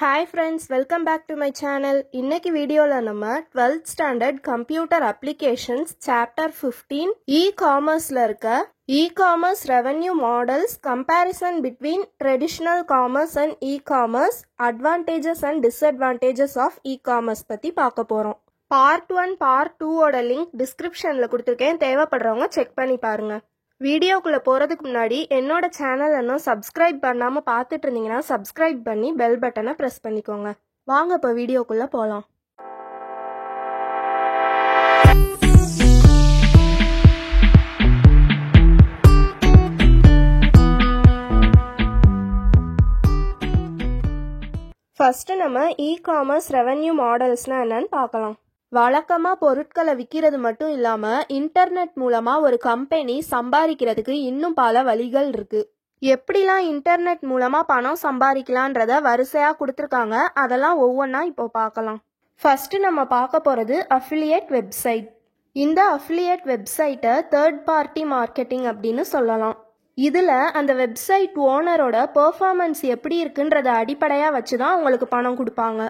Hi friends, welcome back to my channel. இன்னைக்கு வீடியோல நம்ம 12th standard computer applications chapter 15 e-commerceல இருக்க e-commerce revenue models, comparison between traditional commerce and e-commerce, advantages and disadvantages of e-commerce பத்தி பார்க்க போறோம். Part 1, Part 2 ஓட link டிஸ்கிரிப்ஷன்ல கொடுத்திருக்கேன். தேவைப்படுறவங்க செக் பண்ணி பாருங்க. வீடியோக்குள்ள போறதுக்கு முன்னாடி என்னோட சேனல் இன்னும் சப்ஸ்கிரைப் பண்ணாம பார்த்துட்டு இருந்தீங்கன்னா சப்ஸ்கிரைப் பண்ணி பெல் பட்டனை பிரஸ் பண்ணிக்கோங்க. வாங்க இப்ப வீடியோக்குள்ள போலாம். ஃபர்ஸ்ட் நம்ம இ-காமர்ஸ் ரெவென்யூ மாடல்ஸ்னா என்னன்னு பார்க்கலாம். வழக்கமாக பொருட்களை விற்கிறது மட்டும் இல்லாமல் இன்டர்நெட் மூலமாக ஒரு கம்பெனி சம்பாதிக்கிறதுக்கு இன்னும் பல வழிகள் இருக்குது. எப்படிலாம் இன்டர்நெட் மூலமாக பணம் சம்பாதிக்கலான்றத வரிசையாக கொடுத்துருக்காங்க. அதெல்லாம் ஒவ்வொன்றா இப்போ பார்க்கலாம். ஃபர்ஸ்ட் நம்ம பார்க்க போகிறது அஃபிலியேட் வெப்சைட். இந்த அஃபிலியேட் வெப்சைட்டை தேர்ட் பார்ட்டி மார்க்கெட்டிங் அப்படின்னு சொல்லலாம். இதில் அந்த வெப்சைட் ஓனரோட பெர்ஃபார்மன்ஸ் எப்படி இருக்குன்றத அடிப்படையாக வச்சு தான் அவங்களுக்கு பணம் கொடுப்பாங்க.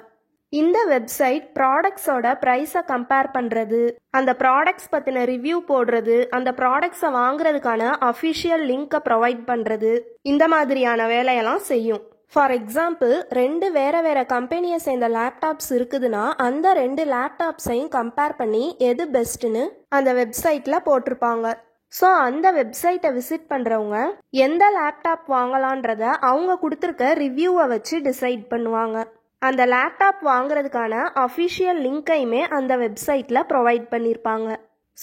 இந்த வெப்சைட் ப்ராடக்ட்ஸோட ப்ரைஸை கம்பேர் பண்ணுறது, அந்த ப்ராடக்ட்ஸ் பற்றின ரிவ்யூ போடுறது, அந்த ப்ராடக்ட்ஸை வாங்குறதுக்கான அஃபிஷியல் லிங்கை ப்ரொவைட் பண்ணுறது, இந்த மாதிரியான வேலையெல்லாம் செய்யும். ஃபார் எக்ஸாம்பிள், ரெண்டு வேற கம்பெனியை சேர்ந்த லேப்டாப்ஸ் இருக்குதுன்னா அந்த ரெண்டு லேப்டாப்ஸையும் கம்பேர் பண்ணி எது பெஸ்ட்டுன்னு அந்த வெப்சைட்டில் போட்டிருப்பாங்க. ஸோ அந்த வெப்சைட்டை விசிட் பண்ணுறவங்க எந்த லேப்டாப் வாங்கலான்றத அவங்க கொடுத்துருக்க ரிவ்யூவை வச்சு டிசைட் பண்ணுவாங்க. அந்த லேப்டாப் வாங்குறதுக்கான அஃபிஷியல் லிங்கையுமே அந்த வெப்சைட்டில் ப்ரொவைட் பண்ணியிருப்பாங்க.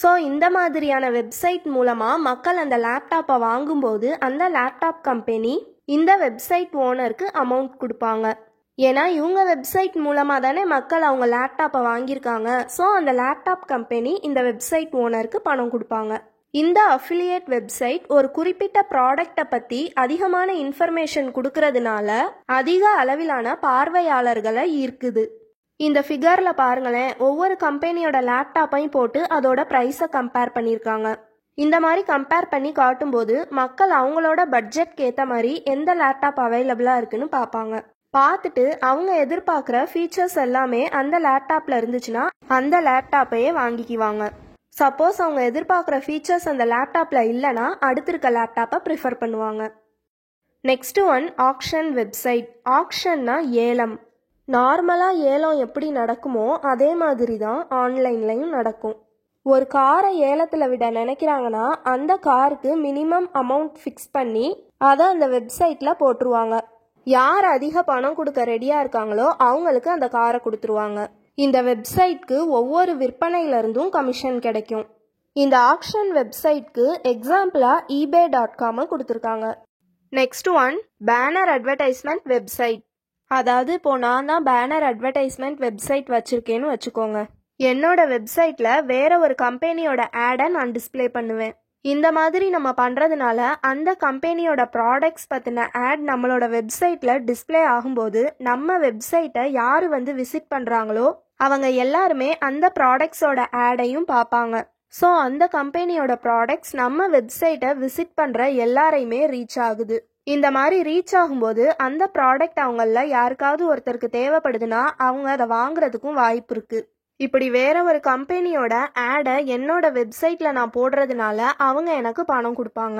ஸோ இந்த மாதிரியான வெப்சைட் மூலமாக மக்கள் அந்த லேப்டாப்பை வாங்கும்போது அந்த லேப்டாப் கம்பெனி இந்த வெப்சைட் ஓனருக்கு அமௌண்ட் கொடுப்பாங்க. ஏன்னா இவங்க வெப்சைட் மூலமாக தானே மக்கள் அவங்க லேப்டாப்பை வாங்கியிருக்காங்க. ஸோ அந்த லேப்டாப் கம்பெனி இந்த வெப்சைட் ஓனருக்கு பணம் கொடுப்பாங்க. இந்த அஃபிலியேட் வெப்சைட் ஒரு குறிப்பிட்ட ப்ராடக்டை பற்றி அதிகமான இன்ஃபர்மேஷன் கொடுக்கறதுனால அதிக அளவிலான பார்வையாளர்களை ஈர்க்குது. இந்த ஃபிகரில் பாருங்களேன், ஒவ்வொரு கம்பெனியோட லேப்டாப்பையும் போட்டு அதோட ப்ரைஸை கம்பேர் பண்ணியிருக்காங்க. இந்த மாதிரி கம்பேர் பண்ணி காட்டும்போது மக்கள் அவங்களோட பட்ஜெட்க்கு ஏற்ற மாதிரி எந்த லேப்டாப் அவைலபிளாக இருக்குன்னு பார்ப்பாங்க. பார்த்துட்டு அவங்க எதிர்பார்க்குற ஃபீச்சர்ஸ் எல்லாமே அந்த லேப்டாப்பில் இருந்துச்சுன்னா அந்த லேப்டாப்பையே வாங்கிக்குவாங்க. சப்போஸ் அவங்க எதிர்பார்க்குற ஃபீச்சர்ஸ் அந்த லேப்டாப்பில் இல்லைனா அடுத்து இருக்க லேப்டாப்பை ப்ரிஃபர் பண்ணுவாங்க. Next one auction website. ஆக்ஷன்னா ஏலம். நார்மலாக ஏலம் எப்படி நடக்குமோ அதே மாதிரி தான் ஆன்லைன்லையும் நடக்கும். ஒரு காரை ஏலத்தில் விட நினைக்கிறாங்கன்னா அந்த காருக்கு மினிமம் அமௌண்ட் ஃபிக்ஸ் பண்ணி அதை அந்த வெப்சைட்டில் போட்டுருவாங்க. யார் அதிக பணம் கொடுக்க ரெடியாக இருக்காங்களோ அவங்களுக்கு அந்த காரை கொடுத்துருவாங்க. இந்த வெப்சைட்க்கு ஒவ்வொரு விற்பனையிலிருந்தும் கமிஷன் கிடைக்கும். இந்த ஆக்ஷன் வெப்சைட்க்கு எக்ஸாம்பிளாக eBay.com கொடுத்துருக்காங்க. Next one banner advertisement website. அதாவது இப்போ நான் தான் பேனர் அட்வர்டைஸ்மெண்ட் வெப்சைட் வச்சுருக்கேன்னு வச்சுக்கோங்க. என்னோட வெப்சைட்டில் வேற ஒரு கம்பெனியோட ஆடை நான் டிஸ்பிளே பண்ணுவேன். இந்த மாதிரி நம்ம பண்ணுறதுனால அந்த கம்பெனியோட ப்ராடக்ட்ஸ் பற்றின ஆட் நம்மளோட வெப்சைட்டில் டிஸ்பிளே ஆகும்போது நம்ம வெப்சைட்டை யார் வந்து விசிட் பண்ணுறாங்களோ அவங்க எல்லாருமே அந்த ப்ராடக்ட்ஸோட ஆடையும் பார்ப்பாங்க. ஸோ அந்த கம்பெனியோட ப்ராடக்ட்ஸ் நம்ம வெப்சைட்டை விசிட் பண்ணுற எல்லாரையுமே ரீச் ஆகுது. இந்த மாதிரி ரீச் ஆகும்போது அந்த ப்ராடக்ட் அவங்கள யாருக்காவது ஒருத்தருக்கு தேவைப்படுதுன்னா அவங்க அதை வாங்குறதுக்கும் வாய்ப்பு இருக்குது. இப்படி வேற ஒரு கம்பெனியோட ஆடை என்னோட வெப்சைட்டில் நான் போடுறதுனால அவங்க எனக்கு பணம் கொடுப்பாங்க.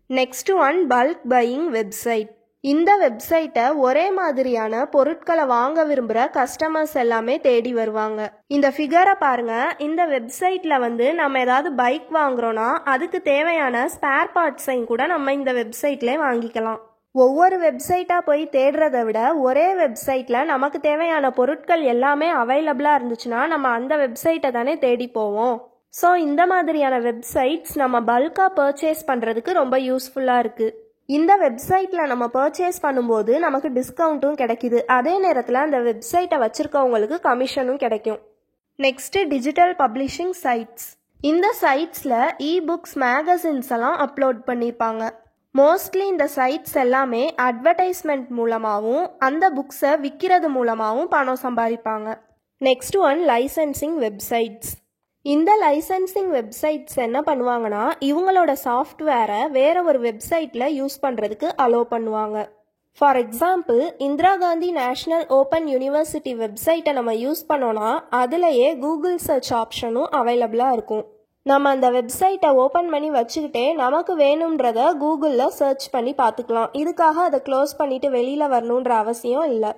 Next one bulk buying website. இந்த வெப்சைட்டை ஒரே மாதிரியான பொருட்களை வாங்க விரும்புகிற கஸ்டமர்ஸ் எல்லாமே தேடி வருவாங்க. இந்த ஃபிகரை பாருங்க. இந்த வெப்சைட்டில் வந்து நம்ம ஏதாவது பைக் வாங்குறோன்னா அதுக்கு தேவையான ஸ்பேர் பார்ட்ஸையும் கூட நம்ம இந்த வெப்சைட்லேயே வாங்கிக்கலாம். ஒவ்வொரு வெப்சைட்டாக போய் தேடுறதை விட ஒரே வெப்சைட்டில் நமக்கு தேவையான பொருட்கள் எல்லாமே அவைலபிளாக இருந்துச்சுன்னா நம்ம அந்த வெப்சைட்டை தானே தேடி போவோம். ஸோ இந்த மாதிரியான வெப்சைட்ஸ் நம்ம பல்காக பர்ச்சேஸ் பண்ணுறதுக்கு ரொம்ப யூஸ்ஃபுல்லாக இருக்குது. இந்த வெப்சைட்டில் நம்ம பர்ச்சேஸ் பண்ணும்போது நமக்கு டிஸ்கவுண்ட்டும் கிடைக்கிது. அதே நேரத்தில் அந்த வெப்சைட்டை வச்சுருக்கவங்களுக்கு கமிஷனும் கிடைக்கும். Next digital publishing sites. இந்த சைட்ஸில் இ-புக்ஸ், மேகசின்ஸ் எல்லாம் அப்லோட் பண்ணியிருப்பாங்க. மோஸ்ட்லி இந்த சைட்ஸ் எல்லாமே அட்வர்டைஸ்மெண்ட் மூலமாகவும் அந்த புக்ஸை விற்கிறது மூலமாகவும் பணம் சம்பாதிப்பாங்க. Next one licensing websites. இந்த லைசன்சிங் வெப்சைட்ஸ் என்ன பண்ணுவாங்கன்னா இவங்களோட சாஃப்ட்வேரை வேற ஒரு வெப்சைட்டில் யூஸ் பண்ணுறதுக்கு அலோவ் பண்ணுவாங்க. For example, Indira Gandhi national open university வெப்சைட்டை நம்ம யூஸ் பண்ணோன்னா அதுலேயே கூகுள் சர்ச் ஆப்ஷனும் அவைலபிளாக இருக்கும். நம்ம அந்த வெப்சைட்டை ஓப்பன் பண்ணி வச்சுக்கிட்டே நமக்கு வேணுன்றத கூகுளில் சர்ச் பண்ணி பார்த்துக்கலாம். இதுக்காக அதை க்ளோஸ் பண்ணிவிட்டு வெளியில் வரணுன்ற அவசியம் இல்லை.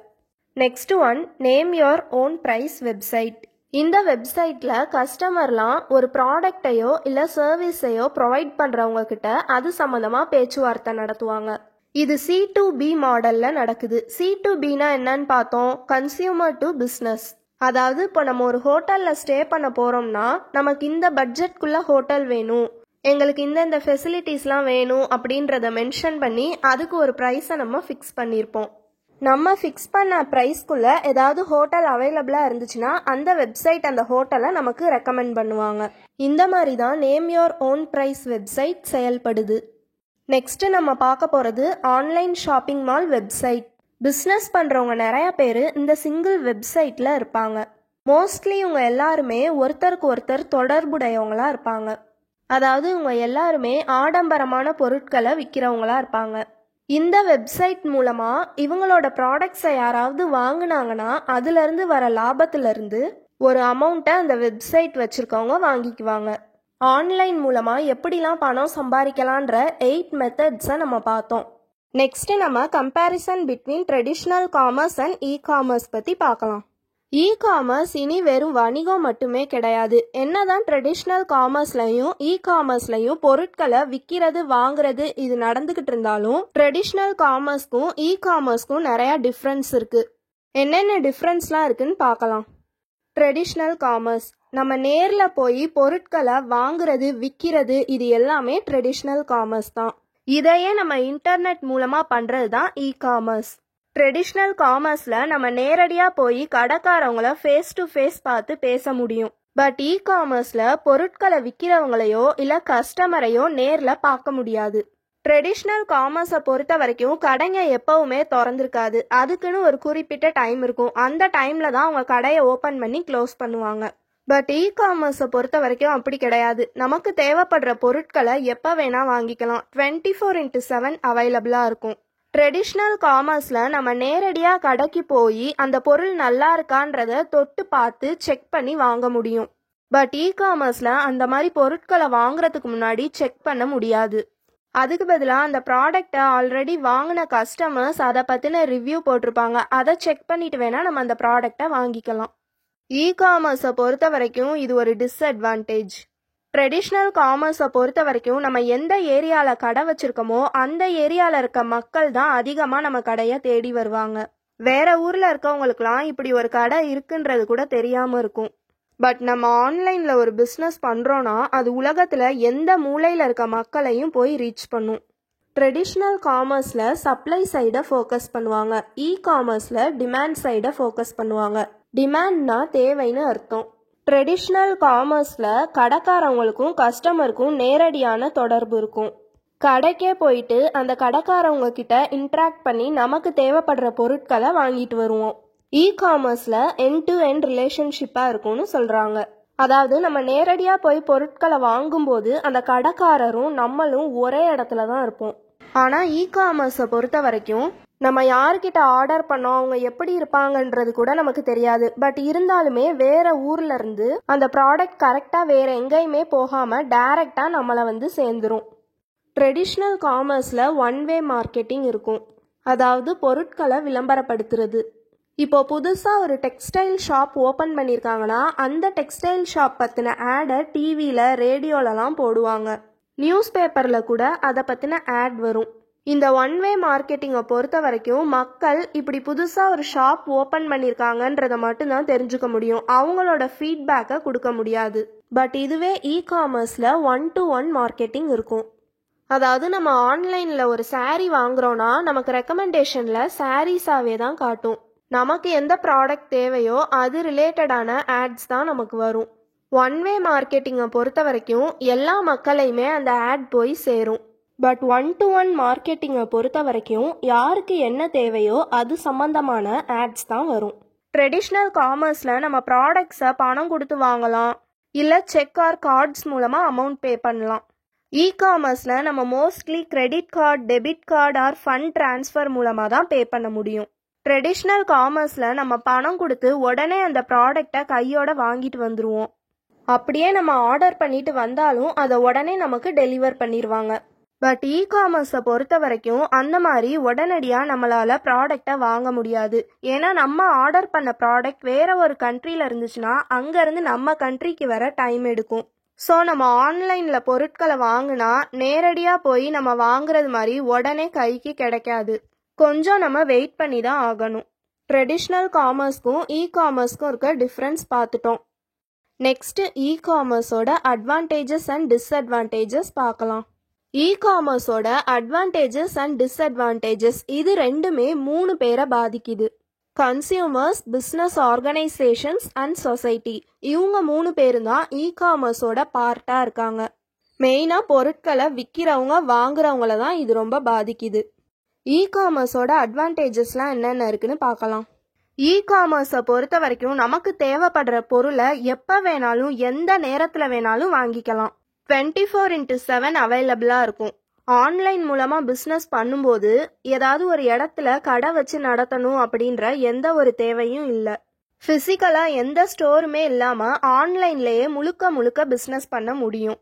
Next one, name your own price website. இந்த வெப்சைட்டில் கஸ்டமர்லாம் ஒரு ப்ராடக்டையோ இல்லை சர்வீஸையோ ப்ரொவைட் பண்ணுறவங்க கிட்ட அது சம்மந்தமாக பேச்சுவார்த்தை நடத்துவாங்க. இது C2B மாடலில் நடக்குது. C2Bனா என்னன்னு பார்த்தோம், கன்சியூமர் டு பிஸ்னஸ். அதாவது இப்போ நம்ம ஒரு ஹோட்டலில் ஸ்டே பண்ண போகிறோம்னா நமக்கு இந்த பட்ஜெட்குள்ளே ஹோட்டல் வேணும், எங்களுக்கு இந்த ஃபெசிலிட்டிஸ்லாம் வேணும் அப்படின்றத மென்ஷன் பண்ணி அதுக்கு ஒரு ப்ரைஸை நம்ம ஃபிக்ஸ் பண்ணியிருப்போம். நம்ம ஃபிக்ஸ் பண்ண ப்ரைஸ்க்குள்ளே ஏதாவது ஹோட்டல் அவைலபிளாக இருந்துச்சுன்னா அந்த வெப்சைட் அந்த ஹோட்டலை நமக்கு ரெக்கமெண்ட் பண்ணுவாங்க. இந்த மாதிரி தான் name your own price website செயல்படுது. நெக்ஸ்ட்டு நம்ம பார்க்க போகிறது online shopping mall website. Business பண்ணுறவங்க நிறையா பேர் இந்த சிங்கிள் வெப்சைட்டில் இருப்பாங்க. மோஸ்ட்லி இவங்க எல்லாருமே ஒருத்தருக்கு ஒருத்தர் தொடர்புடையவங்களாக இருப்பாங்க. அதாவது இவங்க எல்லாருமே ஆடம்பரமான பொருட்களை விற்கிறவங்களா இருப்பாங்க. இந்த வெப்சைட் மூலமாக இவங்களோட ப்ராடக்ட்ஸை யாராவது வாங்கினாங்கன்னா அதுலேருந்து வர லாபத்திலேருந்து ஒரு அமௌண்ட்டை அந்த வெப்சைட் வச்சுருக்கவங்க வாங்கிக்குவாங்க. ஆன்லைன் மூலமாக எப்படிலாம் பணம் சம்பாதிக்கலான்ற 8 மெத்தட்ஸை நம்ம பார்த்தோம். நெக்ஸ்ட்டு நம்ம comparison between traditional commerce and e-commerce பற்றி பார்க்கலாம். இ-காமர்ஸ் இனி வெறும் வணிகம் மட்டுமே கிடையாது. என்னதான் ட்ரெடிஷ்னல் காமர்ஸ்லையும் இ-காமர்ஸ்லையும் பொருட்களை விற்கிறது வாங்குறது இது நடந்துக்கிட்டு இருந்தாலும் ட்ரெடிஷ்னல் காமர்ஸ்க்கும் இ-காமர்ஸ்க்கும் நிறையா டிஃப்ரென்ஸ் இருக்குது. என்னென்ன டிஃப்ரென்ஸ்லாம் இருக்குன்னு பார்க்கலாம். ட்ரெடிஷ்னல் காமர்ஸ், நம்ம நேரில் போய் பொருட்களை வாங்குறது விற்கிறது இது எல்லாமே ட்ரெடிஷ்னல் காமர்ஸ் தான். இதையே நம்ம இன்டர்நெட் மூலமாக பண்ணுறது தான் இ-காமர்ஸ். ட்ரெடிஷ்னல் காமர்ஸில் நம்ம நேரடியாக போய் கடைக்காரவங்கள ஃபேஸ் டு ஃபேஸ் பார்த்து பேச முடியும். பட் இ-காமர்ஸில் பொருட்களை விற்கிறவங்களையோ இல்லை கஸ்டமரையோ நேரில் பார்க்க முடியாது. ட்ரெடிஷ்னல் காமர்ஸை பொறுத்த வரைக்கும் கடைங்க எப்பவுமே திறந்துருக்காது. அதுக்குன்னு ஒரு குறிப்பிட்ட டைம் இருக்கும். அந்த டைமில் தான் அவங்க கடையை ஓப்பன் பண்ணி க்ளோஸ் பண்ணுவாங்க. பட் இ-காமர்ஸை பொறுத்த வரைக்கும் அப்படி கிடையாது. நமக்கு தேவைப்படுற பொருட்களை எப்போ வேணால் வாங்கிக்கலாம். 24/7 அவைலபிளாக இருக்கும். ட்ரெடிஷ்னல் காமர்ஸில் நம்ம நேரடியாக கடைக்கு போய் அந்த பொருள் நல்லா இருக்கான்றத தொட்டு பார்த்து செக் பண்ணி வாங்க முடியும். பட் இ-காமர்ஸில் அந்த மாதிரி பொருட்களை வாங்குறதுக்கு முன்னாடி செக் பண்ண முடியாது. அதுக்கு பதிலாக அந்த ப்ராடக்டை ஆல்ரெடி வாங்கின கஸ்டமர்ஸ் அதை பற்றின ரிவ்யூ போட்டிருப்பாங்க. அதை செக் பண்ணிட்டு வேணால் நம்ம அந்த ப்ராடக்டை வாங்கிக்கலாம். இ-காமர்ஸை பொறுத்த வரைக்கும் இது ஒரு டிஸ்அட்வான்டேஜ். ட்ரெடிஷ்னல் காமர்ஸை பொறுத்த வரைக்கும் நம்ம எந்த ஏரியாவில் கடை வச்சுருக்கோமோ அந்த ஏரியாவில் இருக்க மக்கள் தான் அதிகமாக நம்ம கடையை தேடி வருவாங்க. வேற ஊரில் இருக்கவங்களுக்குலாம் இப்படி ஒரு கடை இருக்குன்றது கூட தெரியாமல் இருக்கும். பட் நம்ம ஆன்லைனில் ஒரு பிஸ்னஸ் பண்ணுறோன்னா அது உலகத்தில் எந்த மூலையில் இருக்க மக்களையும் போய் ரீச் பண்ணும். ட்ரெடிஷ்னல் காமர்ஸில் சப்ளை சைடை ஃபோக்கஸ் பண்ணுவாங்க. இ-காமர்ஸில் டிமாண்ட் சைடை ஃபோக்கஸ் பண்ணுவாங்க. டிமாண்ட்னா தேவைன்னு அர்த்தம். ட்ரெடிஷ்னல் காமர்ஸில் கடைக்காரவங்களுக்கும் கஸ்டமருக்கும் நேரடியான தொடர்பு இருக்கும். கடைக்கே போயிட்டு அந்த கடைக்காரவங்க கிட்ட இன்ட்ராக்ட் பண்ணி நமக்கு தேவைப்படுற பொருட்களை வாங்கிட்டு வருவோம். இ-காமர்ஸில் எண்ட் டு எண்ட் ரிலேஷன்ஷிப்பாக இருக்கும்னு சொல்கிறாங்க. அதாவது நம்ம நேரடியாக போய் பொருட்களை வாங்கும்போது அந்த கடைக்காரரும் நம்மளும் ஒரே இடத்துல தான் இருப்போம். ஆனால் இ-காமர்ஸை பொறுத்த வரைக்கும் நம்ம யார்கிட்ட ஆர்டர் பண்ணோம், அவங்க எப்படி இருப்பாங்கன்றது கூட நமக்கு தெரியாது. பட் இருந்தாலுமே வேற ஊர்ல இருந்து அந்த ப்ராடக்ட் கரெக்டாக வேற எங்கேயுமே போகாமல் டைரெக்டாக நம்மளை வந்து சேர்ந்துரும். ட்ரெடிஷ்னல் காமர்ஸில் ஒன் வே மார்க்கெட்டிங் இருக்கும். அதாவது பொருட்களை விளம்பரப்படுத்துறது. இப்போ புதுசாக ஒரு டெக்ஸ்டைல் ஷாப் ஓப்பன் பண்ணியிருக்காங்கன்னா அந்த டெக்ஸ்டைல் ஷாப் பற்றின ஆடை டிவியில் ரேடியோலலாம் போடுவாங்க. நியூஸ் பேப்பரில் கூட அதை பற்றின ஆட் வரும். இந்த ஒன் வே மார்க்கெட்டிங்கை பொறுத்த வரைக்கும் மக்கள் இப்படி புதுசாக ஒரு ஷாப் ஓப்பன் பண்ணியிருக்காங்கன்றதை மட்டும்தான் தெரிஞ்சுக்க முடியும். அவங்களோட ஃபீட்பேக்கை கொடுக்க முடியாது. பட் இதுவே இ-காமர்ஸில் 1-to-1 மார்க்கெட்டிங் இருக்கும். அதாவது நம்ம ஆன்லைனில் ஒரு சாரீ வாங்குறோன்னா நமக்கு ரெக்கமெண்டேஷனில் சாரீஸாகவே தான் காட்டும். நமக்கு எந்த ப்ராடக்ட் தேவையோ அது ரிலேட்டடான ஆட்ஸ் தான் நமக்கு வரும். ஒன் வே மார்க்கெட்டிங்கை பொறுத்த வரைக்கும் எல்லா மக்களையுமே அந்த ஆட் போய் சேரும். பட் 1-to-1 மார்க்கெட்டிங்கை பொறுத்த வரைக்கும் யாருக்கு என்ன தேவையோ அது சம்மந்தமான ஆட்ஸ் தான் வரும். ட்ரெடிஷ்னல் காமர்ஸில் நம்ம ப்ராடக்ட்ஸை பணம் கொடுத்து வாங்கலாம், இல்லை செக் ஆர் கார்ட்ஸ் மூலமாக அமௌண்ட் பே பண்ணலாம். இ-காமர்ஸில் நம்ம mostly credit card, debit card or fund transfer மூலமாக தான் பே பண்ண முடியும். ட்ரெடிஷ்னல் காமர்ஸில் நம்ம பணம் கொடுத்து உடனே அந்த ப்ராடக்டை கையோட வாங்கிட்டு வந்துடுவோம். அப்படியே நம்ம ஆர்டர் பண்ணிட்டு வந்தாலும் அதை உடனே நமக்கு டெலிவர் பண்ணிடுவாங்க. பட் இ-காமர்ஸை பொறுத்த வரைக்கும் அந்த மாதிரி உடனடியாக நம்மளால் ப்ராடக்டை வாங்க முடியாது. ஏன்னா நம்ம ஆர்டர் பண்ண ப்ராடக்ட் வேற ஒரு கண்ட்ரியில் இருந்துச்சுன்னா அங்கேருந்து நம்ம கண்ட்ரிக்கு வர டைம் எடுக்கும். ஸோ நம்ம ஆன்லைனில் பொருட்களை வாங்கினா நேரடியாக போய் நம்ம வாங்குறது மாதிரி உடனே கைக்கு கிடைக்காது. கொஞ்சம் நம்ம வெயிட் பண்ணி தான் ஆகணும். ட்ரெடிஷ்னல் காமர்ஸ்க்கும் இ-காமர்ஸ்க்கும் இருக்க டிஃப்ரென்ஸ் பார்த்துட்டோம். நெக்ஸ்ட் இ-காமர்ஸோட அட்வான்டேஜஸ் அண்ட் டிஸ்அட்வான்டேஜஸ் பார்க்கலாம். இ-காமர்ஸோட அட்வான்டேஜஸ் அண்ட் டிஸ்அட்வான்டேஜஸ் இது ரெண்டுமே 3 பேரை பாதிக்குது. Consumers, business organisations and society. இவங்க 3 பேரும் தான் இ-காமர்ஸோட பார்ட்டாக இருக்காங்க. மெயினாக பொருட்களை விற்கிறவங்க வாங்குறவங்கள தான் இது ரொம்ப பாதிக்குது. இ-காமர்ஸோட அட்வான்டேஜஸ்லாம் என்னென்ன இருக்குன்னு பார்க்கலாம். இ-காமர்ஸை பொறுத்த வரைக்கும் நமக்கு தேவைப்படுற பொருளை எப்போ வேணாலும் எந்த நேரத்தில் வேணாலும் வாங்கிக்கலாம். 24/7 அவைலபிளாக இருக்கும். ஆன்லைன் மூலமாக பிஸ்னஸ் பண்ணும்போது ஏதாவது ஒரு இடத்துல கடை வச்சு நடத்தணும் அப்படின்ற எந்த ஒரு தேவையும் இல்லை. ஃபிசிக்கலாக எந்த ஸ்டோருமே இல்லாமல் ஆன்லைன்லேயே முழுக்க பிஸ்னஸ் பண்ண முடியும்.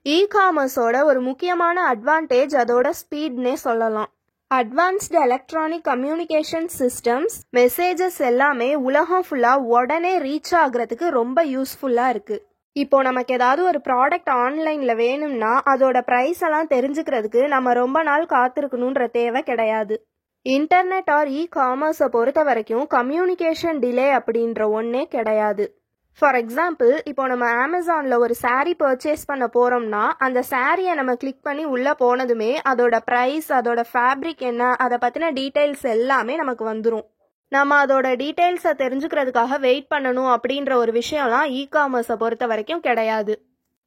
இ-காமர்ஸோட ஒரு முக்கியமான அட்வான்டேஜ் அதோட ஸ்பீட்னே சொல்லலாம். Advanced electronic communication systems, messages எல்லாமே உலகம் ஃபுல்லாக உடனே ரீச் ஆகுறதுக்கு ரொம்ப யூஸ்ஃபுல்லாக இருக்குது. இப்போ நமக்கு ஏதாவது ஒரு ப்ராடக்ட் ஆன்லைனில் வேணும்னா அதோட ப்ரைஸ் எல்லாம் தெரிஞ்சுக்கிறதுக்கு நம்ம ரொம்ப நாள் காத்திருக்கணுன்ற தேவை கிடையாது. இன்டர்நெட் ஆர் இ-காமர்ஸை பொறுத்த வரைக்கும் கம்யூனிகேஷன் டிலே அப்படின்ற ஒன்றே கிடையாது. ஃபார் எக்ஸாம்பிள், இப்போ நம்ம அமேசானில் ஒரு சாரீ பர்ச்சேஸ் பண்ண போகிறோம்னா அந்த சாரியை நம்ம கிளிக் பண்ணி உள்ளே போனதுமே அதோட ப்ரைஸ், அதோட ஃபேப்ரிக் என்ன, அதை பற்றின டீட்டெயில்ஸ் எல்லாமே நமக்கு வந்துடும். நம்ம அதோட டீட்டெயில்ஸை தெரிஞ்சுக்கிறதுக்காக வெயிட் பண்ணணும் அப்படின்ற ஒரு விஷயம்லாம் இ-காமர்ஸை பொறுத்த வரைக்கும் கிடையாது.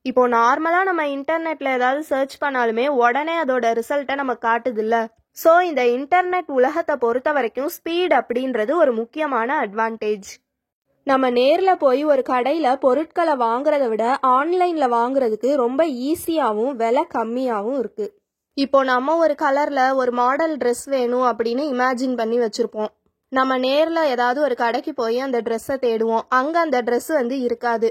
இப்போ நார்மலாக நம்ம இன்டர்நெட்டில் ஏதாவது சர்ச் பண்ணாலுமே உடனே அதோட ரிசல்ட்டை நம்ம காட்டுதில்ல. ஸோ இந்த இன்டர்நெட் உலகத்தை பொறுத்த வரைக்கும் ஸ்பீட் அப்படின்றது ஒரு முக்கியமான அட்வான்டேஜ். நம்ம நேரில் போய் ஒரு கடையில் பொருட்களை வாங்குறத விட ஆன்லைனில் வாங்குறதுக்கு ரொம்ப ஈஸியாகவும் விலை கம்மியாகவும் இருக்குது. இப்போ நம்ம ஒரு கலரில் ஒரு மாடல் ட்ரெஸ் வேணும் அப்படின்னு இமேஜின் பண்ணி வச்சுருப்போம். நம்ம நேரில் ஏதாவது ஒரு கடைக்கு போய் அந்த ட்ரெஸ்ஸை தேடுவோம். அங்கே அந்த ட்ரெஸ் இருக்காது.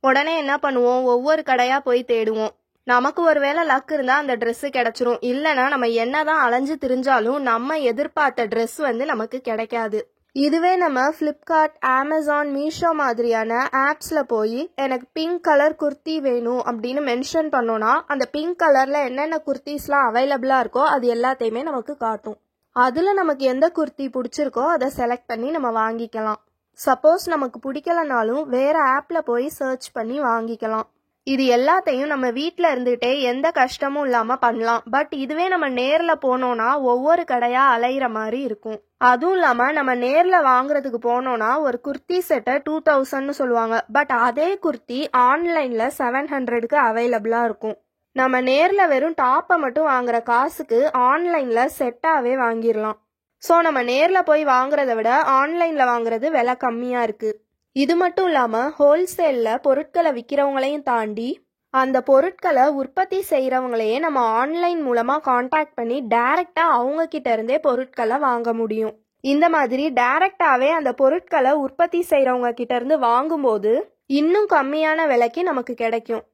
உடனே என்ன பண்ணுவோம், ஒவ்வொரு கடையாக போய் தேடுவோம். நமக்கு ஒரு வேளை லக் இருந்தால் அந்த ட்ரெஸ்ஸு கிடச்சிரும். இல்லைனா நம்ம என்னதான் அலைஞ்சு திரிஞ்சாலும் நம்ம எதிர்பார்த்த ட்ரெஸ் நமக்கு கிடைக்காது. இதுவே நம்ம ஃப்ளிப்கார்ட், அமேசான், மீஷோ மாதிரியான ஆப்ஸில் போய் எனக்கு பிங்க் கலர் குர்த்தி வேணும் அப்படின்னு மென்ஷன் பண்ணோன்னா அந்த பிங்க் கலரில் என்னென்ன குர்த்திஸ்லாம் அவைலபிளாக இருக்கோ அது எல்லாத்தையுமே நமக்கு காட்டும். அதில் நமக்கு எந்த குர்த்தி பிடிச்சிருக்கோ அதை செலக்ட் பண்ணி நம்ம வாங்கிக்கலாம். சப்போஸ் நமக்கு பிடிக்கலனாலும் வேறு ஆப்பில் போய் சர்ச் பண்ணி வாங்கிக்கலாம். இது எல்லாத்தையும் நம்ம வீட்டில் இருந்துகிட்டே எந்த கஷ்டமும் இல்லாமல் பண்ணலாம். பட் இதுவே நம்ம நேரில் போனோன்னா ஒவ்வொரு கடையாக அலையிற மாதிரி இருக்கும். அதுவும் இல்லாமல் நம்ம நேரில் வாங்குறதுக்கு போனோன்னா ஒரு குர்த்தி செட்டை 2000ன்னு சொல்லுவாங்க. பட் அதே குர்த்தி ஆன்லைனில் 700க்கு அவைலபிளாக இருக்கும். நம்ம நேரில் வெறும் டாப்பை மட்டும் வாங்குற காசுக்கு ஆன்லைனில் செட்டாகவே வாங்கிடலாம். ஸோ நம்ம நேரில் போய் வாங்குறத விட ஆன்லைனில் வாங்குறது விலை கம்மியாக இருக்குது. இது மட்டும் இல்லாமல் ஹோல்சேலில் பொருட்களை விற்கிறவங்களையும் தாண்டி அந்த பொருட்களை உற்பத்தி செய்கிறவங்களையே நம்ம ஆன்லைன் மூலமாக காண்டாக்ட் பண்ணி டைரெக்டாக அவங்கக்கிட்ட இருந்தே பொருட்களை வாங்க முடியும். இந்த மாதிரி டைரெக்டாகவே அந்த பொருட்களை உற்பத்தி செய்கிறவங்க கிட்ட இருந்து வாங்கும்போது இன்னும் கம்மியான விலைக்கு நமக்கு கிடைக்கும்.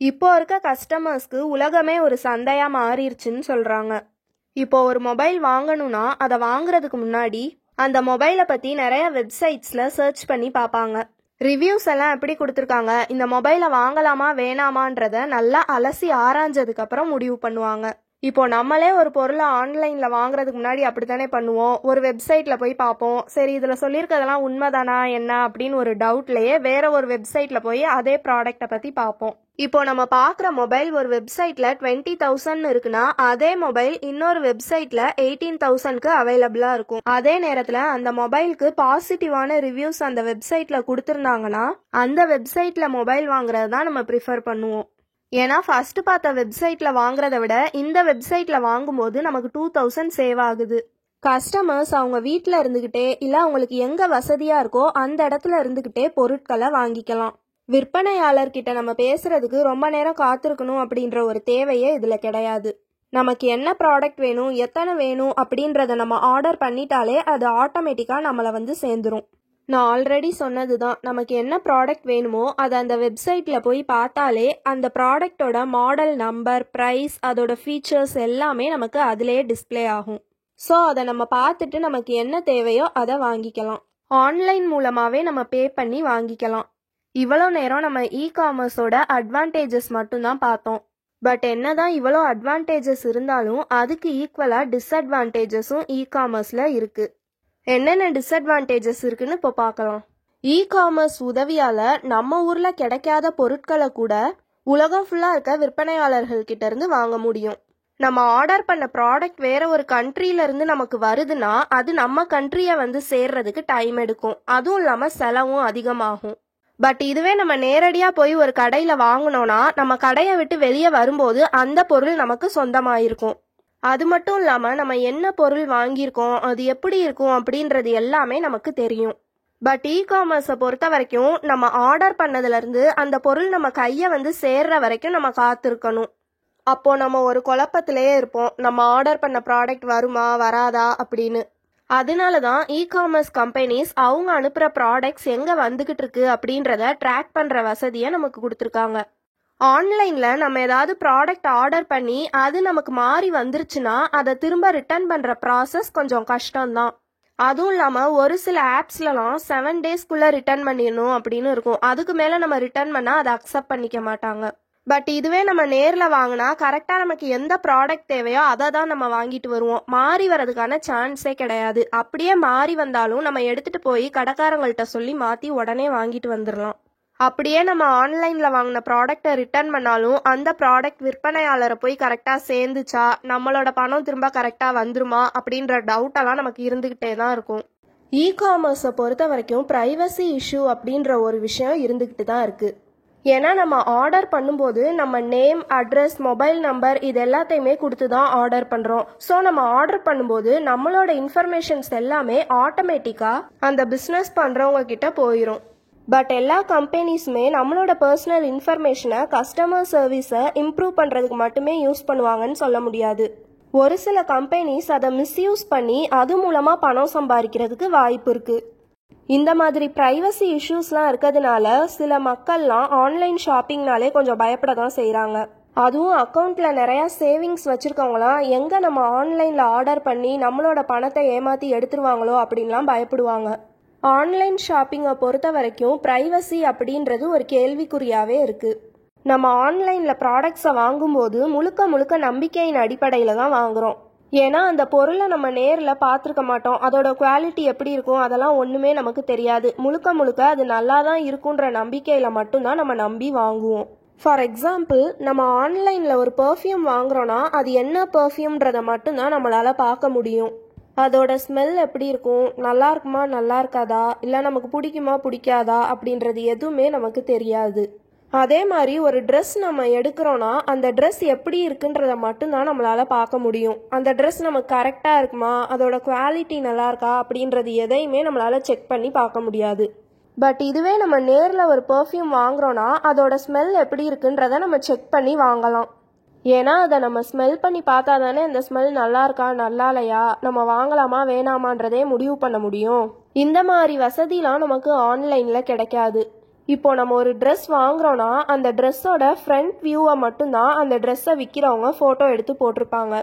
இப்போ இருக்க கஸ்டமர்ஸ்க்கு உலகமே ஒரு சந்தையாக மாறிடுச்சுன்னு சொல்கிறாங்க. இப்போ ஒரு மொபைல் வாங்கணும்னா அதை வாங்குறதுக்கு முன்னாடி அந்த மொபைலை பற்றி நிறைய வெப்சைட்ஸில் சர்ச் பண்ணி பார்ப்பாங்க. ரிவ்யூஸ் எல்லாம் எப்படி கொடுத்துருக்காங்க, இந்த மொபைலை வாங்கலாமா வேணாமான்றதை நல்லா அலசி ஆராய்ஞ்சதுக்கப்புறம் முடிவு பண்ணுவாங்க. இப்போ நம்மளே ஒரு பொருளை ஆன்லைனில் வாங்குறதுக்கு முன்னாடி அப்படித்தானே பண்ணுவோம். ஒரு வெப்சைட்டில் போய் பார்ப்போம், சரி இதில் சொல்லியிருக்கிறதெல்லாம் உண்மைதானா என்ன அப்படின்னு ஒரு டவுட்லேயே வேற ஒரு வெப்சைட்டில் போய் அதே ப்ராடக்டை பற்றி பார்ப்போம். இப்போ நம்ம பார்க்குற மொபைல் ஒரு வெப்சைட்டில் 20,000 இருக்குன்னா அதே மொபைல் இன்னொரு வெப்சைட்டில் 18,000க்கு அவைலபிளாக இருக்கும். அதே நேரத்தில் அந்த மொபைலுக்கு பாசிட்டிவான ரிவ்யூஸ் அந்த வெப்சைட்டில் கொடுத்துருந்தாங்கன்னா அந்த வெப்சைட்டில் மொபைல் வாங்குறது தான் நம்ம ப்ரிஃபர் பண்ணுவோம். ஏன்னா ஃபர்ஸ்ட் பார்த்த வெப்சைட்டில் வாங்குறத விட இந்த வெப்சைட்டில் வாங்கும்போது நமக்கு 2000 சேவ் ஆகுது. கஸ்டமர்ஸ் அவங்க வீட்டில் இருந்துக்கிட்டே இல்லை அவங்களுக்கு எங்கே வசதியாக இருக்கோ அந்த இடத்துல இருந்துக்கிட்டே பொருட்களை வாங்கிக்கலாம். விற்பனையாளர்கிட்ட நம்ம பேசுறதுக்கு ரொம்ப நேரம் காத்திருக்கணும் அப்படின்ற ஒரு தேவையே இதில் கிடையாது. நமக்கு என்ன ப்ராடக்ட் வேணும், எத்தனை வேணும் அப்படின்றத நம்ம ஆர்டர் பண்ணிட்டாலே அது ஆட்டோமேட்டிக்காக நம்மளை வந்து சேர்ந்துரும். நான் ஆல்ரெடி சொன்னது தான், நமக்கு என்ன ப்ராடக்ட் வேணுமோ அதை அந்த வெப்சைட்டில் போய் பார்த்தாலே அந்த ப்ராடக்டோட மாடல் நம்பர், ப்ரைஸ், அதோட ஃபீச்சர்ஸ் எல்லாமே நமக்கு அதிலே டிஸ்பிளே ஆகும். ஸோ அதை நம்ம பார்த்துட்டு நமக்கு என்ன தேவையோ அதை வாங்கிக்கலாம். ஆன்லைன் மூலமாகவே நம்ம பே பண்ணி வாங்கிக்கலாம். இவ்வளோ நேரம் நம்ம இ-காமர்ஸோட அட்வான்டேஜஸ் மட்டும்தான் பார்த்தோம். பட் என்னதான் இவ்வளோ அட்வான்டேஜஸ் இருந்தாலும் அதுக்கு ஈக்குவலாக டிஸ்அட்வான்டேஜஸும் இ-காமர்ஸில் இருக்குது. என்னென்ன டிஸ்அட்வான்டேஜஸ் இருக்குன்னு இப்போ பார்க்கலாம். இ-காமர்ஸ் உதவியால் நம்ம ஊரில் கிடைக்காத பொருட்களை கூட உலகம் ஃபுல்லாக இருக்க விற்பனையாளர்கள்கிட்ட இருந்து வாங்க முடியும். நம்ம ஆர்டர் பண்ண ப்ராடக்ட் வேற ஒரு கண்ட்ரியிலேருந்து நமக்கு வருதுன்னா அது நம்ம கண்ட்ரியை வந்து சேர்றதுக்கு டைம் எடுக்கும். அதுவும் இல்லாமல் செலவும் அதிகமாகும். பட் இதுவே நம்ம நேரடியாக போய் ஒரு கடையில் வாங்கினோன்னா நம்ம கடையை விட்டு வெளியே வரும்போது அந்த பொருள் நமக்கு சொந்தமாயிருக்கும். அது மட்டும் இல்லாமல் நம்ம என்ன பொருள் வாங்கியிருக்கோம், அது எப்படி இருக்கும் அப்படின்றது எல்லாமே நமக்கு தெரியும். பட் இ-காமர்ஸை பொறுத்த வரைக்கும் நம்ம ஆர்டர் பண்ணதுலேருந்து அந்த பொருள் நம்ம கையை வந்து சேர்ற வரைக்கும் நம்ம காத்திருக்கணும். அப்போ நம்ம ஒரு குழப்பத்திலேயே இருப்போம், நம்ம ஆர்டர் பண்ண ப்ராடக்ட் வருமா வராதா அப்படின்னு. அதனால தான் இ-காமர்ஸ் கம்பெனிஸ் அவங்க அனுப்புகிற ப்ராடக்ட்ஸ் எங்கே வந்துக்கிட்டு இருக்கு அப்படின்றத ட்ராக் பண்ணுற வசதியை நமக்கு கொடுத்துருக்காங்க. ஆன்லைனில் நம்ம ஏதாவது ப்ராடக்ட் ஆர்டர் பண்ணி அது நமக்கு மாறி வந்துருச்சுன்னா அதை திரும்ப ரிட்டர்ன் பண்ணுற ப்ராசஸ் கொஞ்சம் கஷ்டம்தான். அதுவும் இல்லாமல் ஒரு சில ஆப்ஸ்லலாம் 7 டேஸ்க்குள்ளே ரிட்டர்ன் பண்ணிடணும் அப்படின்னு இருக்கும். அதுக்கு மேலே நம்ம ரிட்டர்ன் பண்ணால் அதை அக்செப்ட் பண்ணிக்க மாட்டாங்க. பட் இதுவே நம்ம நேரில் வாங்கினா கரெக்டாக நமக்கு எந்த ப்ராடக்ட் தேவையோ அதை தான் நம்ம வாங்கிட்டு வருவோம். மாறி வரதுக்கான சான்ஸே கிடையாது. அப்படியே மாறி வந்தாலும் நம்ம எடுத்துகிட்டு போய் கடைக்காரங்கள்ட்ட சொல்லி மாற்றி உடனே வாங்கிட்டு வந்துடலாம். அப்படியே நம்ம ஆன்லைனில் வாங்கின ப்ராடக்டை ரிட்டர்ன் பண்ணாலும் அந்த ப்ராடக்ட் விற்பனையாளரை போய் கரெக்டாக சேர்ந்துச்சா, நம்மளோட பணம் திரும்ப கரெக்டாக வந்துருமா அப்படின்ற டவுட்டெல்லாம் நமக்கு இருந்துக்கிட்டே தான் இருக்கும். இ-காமர்ஸை பொறுத்த வரைக்கும் ப்ரைவசி இஷ்யூ அப்படின்ற ஒரு விஷயம் இருந்துக்கிட்டு தான் இருக்குது. ஏன்னா நம்ம ஆர்டர் பண்ணும்போது நம்ம நேம், அட்ரஸ், மொபைல் நம்பர் இது எல்லாத்தையுமே கொடுத்து தான் ஆர்டர் பண்ணுறோம். ஸோ நம்ம ஆர்டர் பண்ணும்போது நம்மளோட இன்ஃபர்மேஷன்ஸ் எல்லாமே ஆட்டோமேட்டிக்காக அந்த பிஸ்னஸ் பண்ணுறவங்க கிட்ட போயிடும். பட் எல்லா கம்பெனிஸுமே நம்மளோட பர்சனல் இன்ஃபர்மேஷனை கஸ்டமர் சர்வீஸை இம்ப்ரூவ் பண்ணுறதுக்கு மட்டுமே யூஸ் பண்ணுவாங்கன்னு சொல்ல முடியாது. ஒரு சில கம்பெனிஸ் அதை மிஸ்யூஸ் பண்ணி அது மூலமாக பணம் சம்பாதிக்கிறதுக்கு வாய்ப்பு இருக்குது. இந்த மாதிரி ப்ரைவசி இஷ்யூஸ்லாம் இருக்கிறதுனால சில மக்கள்லாம் ஆன்லைன் ஷாப்பிங்னாலே கொஞ்சம் பயப்பட தான் செய்கிறாங்க. அதுவும் அக்கௌண்ட்டில் நிறையா சேவிங்ஸ் வச்சுருக்கவங்களாம் எங்கே நம்ம ஆன்லைனில் ஆர்டர் பண்ணி நம்மளோட பணத்தை ஏமாற்றி எடுத்துருவாங்களோ அப்படின்லாம் பயப்படுவாங்க. ஆன்லைன் ஷாப்பிங்கை பொறுத்த வரைக்கும் ப்ரைவசி அப்படின்றது ஒரு கேள்விக்குறியாகவே இருக்குது. நம்ம ஆன்லைனில் ப்ராடக்ட்ஸை வாங்கும்போது முழுக்க நம்பிக்கையின் அடிப்படையில் தான் வாங்குகிறோம். ஏன்னா அந்த பொருளை நம்ம நேரில் பார்த்துருக்க மாட்டோம். அதோட குவாலிட்டி எப்படி இருக்கும் அதெல்லாம் ஒன்றுமே நமக்கு தெரியாது. முழுக்க அது நல்லா தான் இருக்குன்ற நம்பிக்கையில் மட்டும்தான் நம்ம நம்பி வாங்குவோம். ஃபார் எக்ஸாம்பிள், நம்ம ஆன்லைனில் ஒரு பர்ஃப்யூம் வாங்குறோன்னா அது என்ன பர்ஃப்யூம்ன்றதை மட்டும்தான் நம்மளால் பார்க்க முடியும். அதோட ஸ்மெல் எப்படி இருக்கும், நல்லா இருக்குமா நல்லா இருக்காதா, இல்லை நமக்கு பிடிக்குமா பிடிக்காதா அப்படின்றது எதுவுமே நமக்கு தெரியாது. அதே மாதிரி ஒரு ட்ரெஸ் நம்ம எடுக்கிறோன்னா அந்த ட்ரெஸ் எப்படி இருக்குன்றத மட்டும்தான் நம்மளால் பார்க்க முடியும். அந்த ட்ரெஸ் நமக்கு கரெக்டாக இருக்குமா, அதோட குவாலிட்டி நல்லா இருக்கா அப்படின்றது எதையுமே நம்மளால் செக் பண்ணி பார்க்க முடியாது. பட் இதுவே நம்ம நேரில் ஒரு பர்ஃப்யூம் வாங்குறோன்னா அதோட ஸ்மெல் எப்படி இருக்குன்றத நம்ம செக் பண்ணி வாங்கலாம். ஏன்னா அதை நம்ம ஸ்மெல் பண்ணி பார்த்தா தானே அந்த ஸ்மெல் நல்லா இருக்கா நல்லா இல்லையா, நம்ம வாங்கலாமா வேணாமான்றதே முடிவு பண்ண முடியும். இந்த மாதிரி வசதிலாம் நமக்கு ஆன்லைனில் கிடைக்காது. இப்போ நம்ம ஒரு ட்ரெஸ் வாங்குறோன்னா அந்த ட்ரெஸ்ஸோட ஃப்ரண்ட் வியூவை மட்டும்தான் அந்த ட்ரெஸ்ஸை விற்கிறவங்க ஃபோட்டோ எடுத்து போட்டிருப்பாங்க.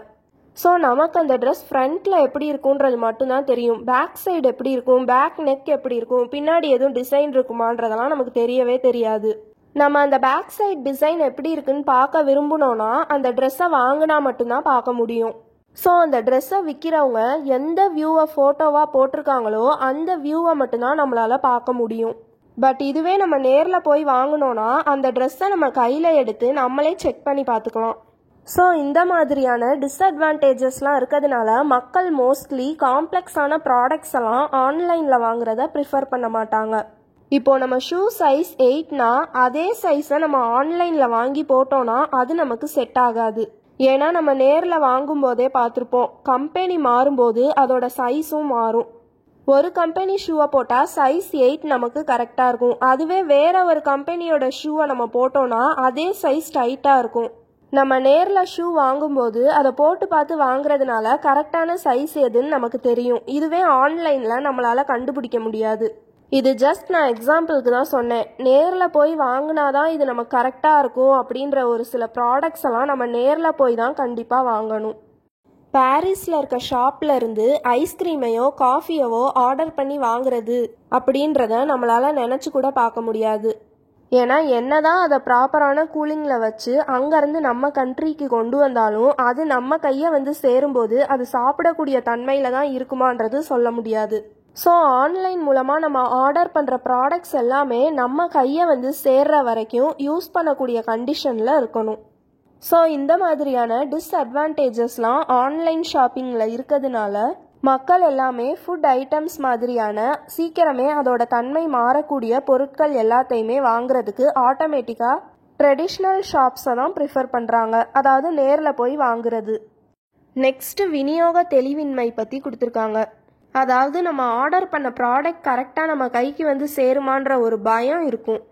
ஸோ நமக்கு அந்த ட்ரெஸ் ஃப்ரண்ட்டில் எப்படி இருக்குன்றது மட்டும்தான் தெரியும். பேக் சைடு எப்படி இருக்கும், பேக் நெக் எப்படி இருக்கும், பின்னாடி எதுவும் டிசைன் இருக்குமான்றதெல்லாம் நமக்கு தெரியவே தெரியாது. நம்ம அந்த பேக் சைடு டிசைன் எப்படி இருக்குன்னு பார்க்க விரும்பினோன்னா அந்த ட்ரெஸ்ஸை வாங்கினா மட்டும்தான் பார்க்க முடியும். ஸோ அந்த ட்ரெஸ்ஸை விற்கிறவங்க எந்த வியூவை ஃபோட்டோவாக போட்டிருக்காங்களோ அந்த வியூவை மட்டும்தான் நம்மளால் பார்க்க முடியும். பட் இதுவே நம்ம நேரில் போய் வாங்கினோன்னா அந்த ட்ரெஸ்ஸை நம்ம கையில் எடுத்து நம்மளே செக் பண்ணி பார்த்துக்கலாம். ஸோ இந்த மாதிரியான டிஸ்அட்வான்டேஜஸ்லாம் இருக்கிறதுனால மக்கள் மோஸ்ட்லி காம்ப்ளெக்ஸான ப்ராடக்ட்ஸ் எல்லாம் ஆன்லைனில் வாங்குறத ப்ரிஃபர் பண்ண மாட்டாங்க. இப்போது நம்ம ஷூ சைஸ் 8னா அதே சைஸை நம்ம ஆன்லைனில் வாங்கி போட்டோன்னா அது நமக்கு செட் ஆகாது. ஏன்னா நம்ம நேரில் வாங்கும்போதே பார்த்துருப்போம், கம்பெனி மாறும்போது அதோட சைஸும் மாறும். ஒரு கம்பெனி ஷூவை போட்டால் சைஸ் 8 நமக்கு கரெக்டாக இருக்கும். அதுவே வேற ஒரு கம்பெனியோட ஷூவை நம்ம போட்டோம்னா அதே சைஸ் டைட்டாக இருக்கும். நம்ம நேரில் ஷூ வாங்கும்போது அதை போட்டு பார்த்து வாங்குறதுனால கரெக்டான சைஸ் எதுன்னு நமக்கு தெரியும். இதுவே ஆன்லைனில் நம்மளால் கண்டுபிடிக்க முடியாது. இது ஜஸ்ட் நான் எக்ஸாம்பிளுக்கு தான் சொன்னேன். நேரில் போய் வாங்கினாதான் இது நமக்கு கரெக்டாக இருக்கும் அப்படின்ற ஒரு சில ப்ராடக்ட்ஸ் எல்லாம் நம்ம நேரில் போய் தான் கண்டிப்பாக வாங்கணும். பாரிஸில் இருக்க ஷாப்பில் இருந்து ஐஸ்கிரீமையோ காஃபியவோ ஆர்டர் பண்ணி வாங்குறது அப்படின்றத நம்மளால் நினச்சி கூட பார்க்க முடியாது. ஏன்னா என்னதான் அதை ப்ராப்பரான கூலிங்கில் வச்சு அங்கேருந்து நம்ம கண்ட்ரிக்கு கொண்டு வந்தாலும் அது நம்ம கையை வந்து சேரும்போது அது சாப்பிடக்கூடிய தன்மையில் தான் இருக்குமான்றது சொல்ல முடியாது. ஸோ ஆன்லைன் மூலமாக நம்ம ஆர்டர் பண்ணுற ப்ராடக்ட்ஸ் எல்லாமே நம்ம கையை வந்து சேர்ற வரைக்கும் யூஸ் பண்ணக்கூடிய கண்டிஷனில் இருக்கணும். ஸோ இந்த மாதிரியான டிஸ்அட்வான்டேஜஸ்லாம் ஆன்லைன் ஷாப்பிங்கில் இருக்கிறதுனால மக்கள் எல்லாமே ஃபுட் ஐட்டம்ஸ் மாதிரியான சீக்கிரமே அதோட தன்மை மாறக்கூடிய பொருட்கள் எல்லாத்தையுமே வாங்குறதுக்கு ஆட்டோமேட்டிக்காக ட்ரெடிஷ்னல் ஷாப்ஸை தான் ப்ரிஃபர் பண்ணுறாங்க, அதாவது நேரில் போய் வாங்குறது. நெக்ஸ்ட்டு விநியோக தெளிவின்மை பற்றி கொடுத்துருக்காங்க. அதாவது நம்ம ஆர்டர் பண்ண ப்ராடக்ட் கரெக்டாக நம்ம கைக்கு வந்து சேருமான்ற ஒரு பயம் இருக்கும்.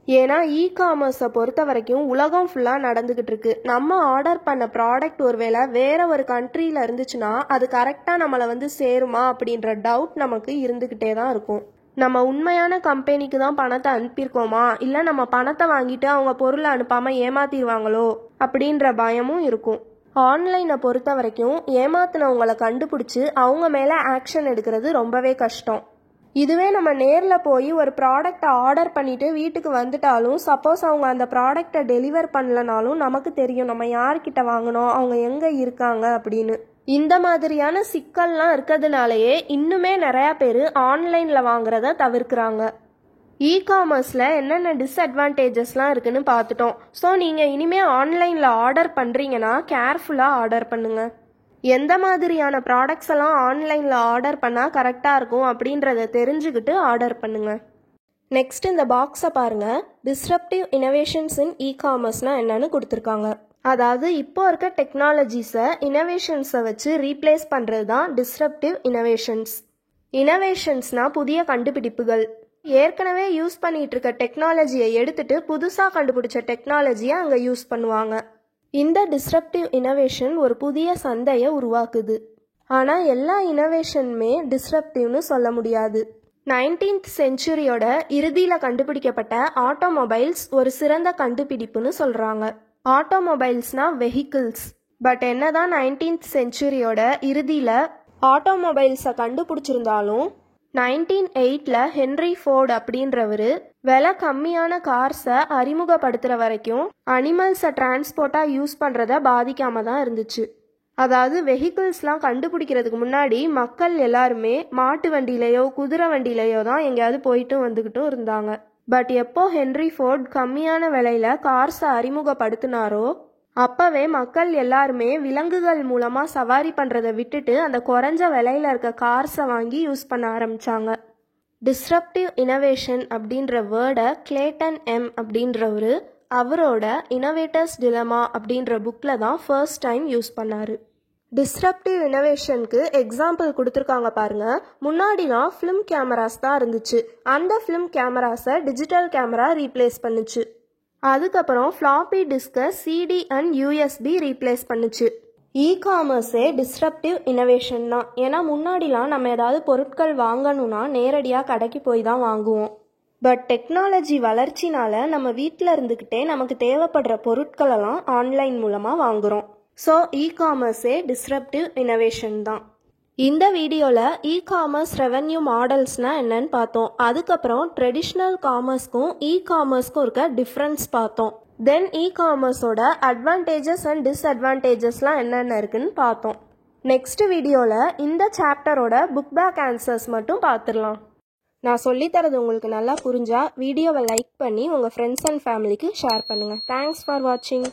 ஏன்னா இ-காமர்ஸை பொறுத்த வரைக்கும் உலகம் ஃபுல்லாக நடந்துக்கிட்டு இருக்கு. நம்ம ஆர்டர் பண்ண ப்ராடக்ட் ஒருவேளை வேற ஒரு கண்ட்ரியில் இருந்துச்சுன்னா அது கரெக்டாக நம்மளை வந்து சேருமா அப்படின்ற டவுட் நமக்கு இருந்துக்கிட்டே தான் இருக்கும். நம்ம உண்மையான கம்பெனிக்கு தான் பணத்தை அனுப்பியிருக்கோமா, இல்லை நம்ம பணத்தை வாங்கிட்டு அவங்க பொருளை அனுப்பாமல் ஏமாத்திடுவாங்களோ அப்படின்ற பயமும் இருக்கும். ஆன்லைனை பொறுத்த வரைக்கும் ஏமாத்தினவங்களை கண்டுபிடிச்சி அவங்க மேலே ஆக்ஷன் எடுக்கிறது ரொம்பவே கஷ்டம். இதுவே நம்ம நேரில் போய் ஒரு ப்ராடக்டை ஆர்டர் பண்ணிவிட்டு வீட்டுக்கு வந்துட்டாலும் சப்போஸ் அவங்க அந்த ப்ராடக்டை டெலிவர் பண்ணலனாலும் நமக்கு தெரியும் நம்ம யார்கிட்ட வாங்கினோம், அவங்க எங்கே இருக்காங்க அப்படின்னு. இந்த மாதிரியான சிக்கல்லாம் இருக்கிறதுனாலயே இன்னுமே நிறையா பேர் ஆன்லைனில் வாங்குறத தவிர்க்கிறாங்க. இ-காமர்ஸில் என்னென்ன டிஸ்அட்வான்டேஜஸ்லாம் இருக்குன்னு பார்த்துட்டோம். ஸோ நீங்கள் இனிமேல் ஆன்லைனில் ஆர்டர் பண்ணுறீங்கன்னா கேர்ஃபுல்லாக ஆர்டர் பண்ணுங்கள். எந்த மாதிரியான ப்ராடக்ட்ஸ் எல்லாம் ஆன்லைனில் ஆர்டர் பண்ணால் கரெக்டாக இருக்கும் அப்படின்றத தெரிஞ்சுக்கிட்டு ஆர்டர் பண்ணுங்கள். நெக்ஸ்ட் இந்த பாக்ஸை பாருங்கள். டிஸ்ரப்டிவ் இனோவேஷன்ஸ் இன் இ-காமர்ஸ்னால் என்னன்னு கொடுத்துருக்காங்க. அதாவது இப்போ இருக்க டெக்னாலஜிஸை இனோவேஷன்ஸை வச்சு ரீப்ளேஸ் பண்ணுறது தான் டிஸ்ரப்டிவ் இனோவேஷன்ஸ். இனோவேஷன்ஸ்னால் புதிய கண்டுபிடிப்புகள். ஏற்கனவே யூஸ் பண்ணிகிட்டு இருக்க டெக்னாலஜியை எடுத்துட்டு புதுசாக கண்டுபிடிச்ச டெக்னாலஜியை அங்கே யூஸ் பண்ணுவாங்க. இந்த டிஸ்ரப்டிவ் இனோவேஷன் ஒரு புதிய சந்தையை உருவாக்குது. ஆனால் எல்லா இனோவேஷனுமே டிஸ்ரப்டிவ்னு சொல்ல முடியாது. 19th செஞ்சுரியோட இறுதியில் கண்டுபிடிக்கப்பட்ட ஆட்டோமொபைல்ஸ் ஒரு சிறந்த கண்டுபிடிப்புன்னு சொல்கிறாங்க. ஆட்டோமொபைல்ஸ்னால் வெஹிக்கிள்ஸ். பட் என்னதான் 19th செஞ்சுரியோட இறுதியில் ஆட்டோமொபைல்ஸை கண்டுபிடிச்சிருந்தாலும் 1908 ஹென்ரி ஃபோர்ட் அப்படின்றவர் விலை கம்மியான கார்ஸை அறிமுகப்படுத்துகிற வரைக்கும் அனிமல்ஸை டிரான்ஸ்போர்ட்டாக யூஸ் பண்ணுறத பாதிக்காம தான் இருந்துச்சு. அதாவது வெஹிக்கிள்ஸ்லாம் கண்டுபிடிக்கிறதுக்கு முன்னாடி மக்கள் எல்லாருமே மாட்டு வண்டியிலையோ குதிரை வண்டியிலையோ தான் எங்கேயாவது போயிட்டும் வந்துக்கிட்டும் இருந்தாங்க. பட் எப்போ ஹென்ரி ஃபோர்ட் கம்மியான விலையில் கார்ஸை அறிமுகப்படுத்தினாரோ அப்போவே மக்கள் எல்லாருமே விலங்குகள் மூலமாக சவாரி பண்ணுறதை விட்டுட்டு அந்த குறைஞ்ச விலையில் இருக்க கார்ஸை வாங்கி யூஸ் பண்ண ஆரம்பித்தாங்க. டிஸ்ரப்டிவ் இனோவேஷன் அப்படின்ற வேர்டை கிளேட்டன் எம் அப்படின்றவர் அவரோட இனோவேட்டர்ஸ் டிலமா அப்படின்ற புக்கில் தான் ஃபர்ஸ்ட் டைம் யூஸ் பண்ணார். டிஸ்ரப்டிவ் இனோவேஷனுக்கு எக்ஸாம்பிள் கொடுத்துருக்காங்க பாருங்கள். முன்னாடிலாம் ஃபிலிம் கேமராஸ் தான் இருந்துச்சு. அந்த ஃபிலிம் கேமராஸை டிஜிட்டல் கேமரா ரீப்ளேஸ் பண்ணுச்சு. அதுக்கப்புறம் ஃப்ளாப்பி டிஸ்கை சிடி அண்ட் யூஎஸ்பி ரீப்ளேஸ் பண்ணுச்சு. இ-காமர்ஸே டிஸ்ரப்டிவ் இனோவேஷன் தான். ஏன்னா முன்னாடிலாம் நம்ம ஏதாவது பொருட்கள் வாங்கணும்னா நேரடியாக கடைக்கு போய் தான் வாங்குவோம். பட் டெக்னாலஜி வளர்ச்சினால நம்ம வீட்டில் இருந்துக்கிட்டே நமக்கு தேவைப்படுற பொருட்களெல்லாம் ஆன்லைன் மூலமாக வாங்குகிறோம். ஸோ இ-காமர்ஸே டிஸ்ரப்டிவ் இனோவேஷன் தான். இந்த வீடியோவில் இ-காமர்ஸ் ரெவென்யூ மாடல்ஸ்னால் என்னன்னு பார்த்தோம். அதுக்கப்புறம் ட்ரெடிஷ்னல் காமர்ஸ்க்கும் இ-காமர்ஸ்க்கும் இருக்க டிஃப்ரென்ஸ் பார்த்தோம். தென் இ-காமர்ஸோட அட்வான்டேஜஸ் அண்ட் டிஸ்அட்வான்டேஜஸ்லாம் என்னென்ன இருக்குன்னு பார்த்தோம். நெக்ஸ்ட் வீடியோவில் இந்த சாப்டரோட புக் பேக் ஆன்சர்ஸ் மட்டும் பார்த்துடலாம். நான் சொல்லித்தரது உங்களுக்கு நல்லா புரிஞ்சால் வீடியோவை லைக் பண்ணி உங்கள் ஃப்ரெண்ட்ஸ் அண்ட் ஃபேமிலிக்கு ஷேர் பண்ணுங்கள். தேங்க்ஸ் ஃபார் வாட்சிங்.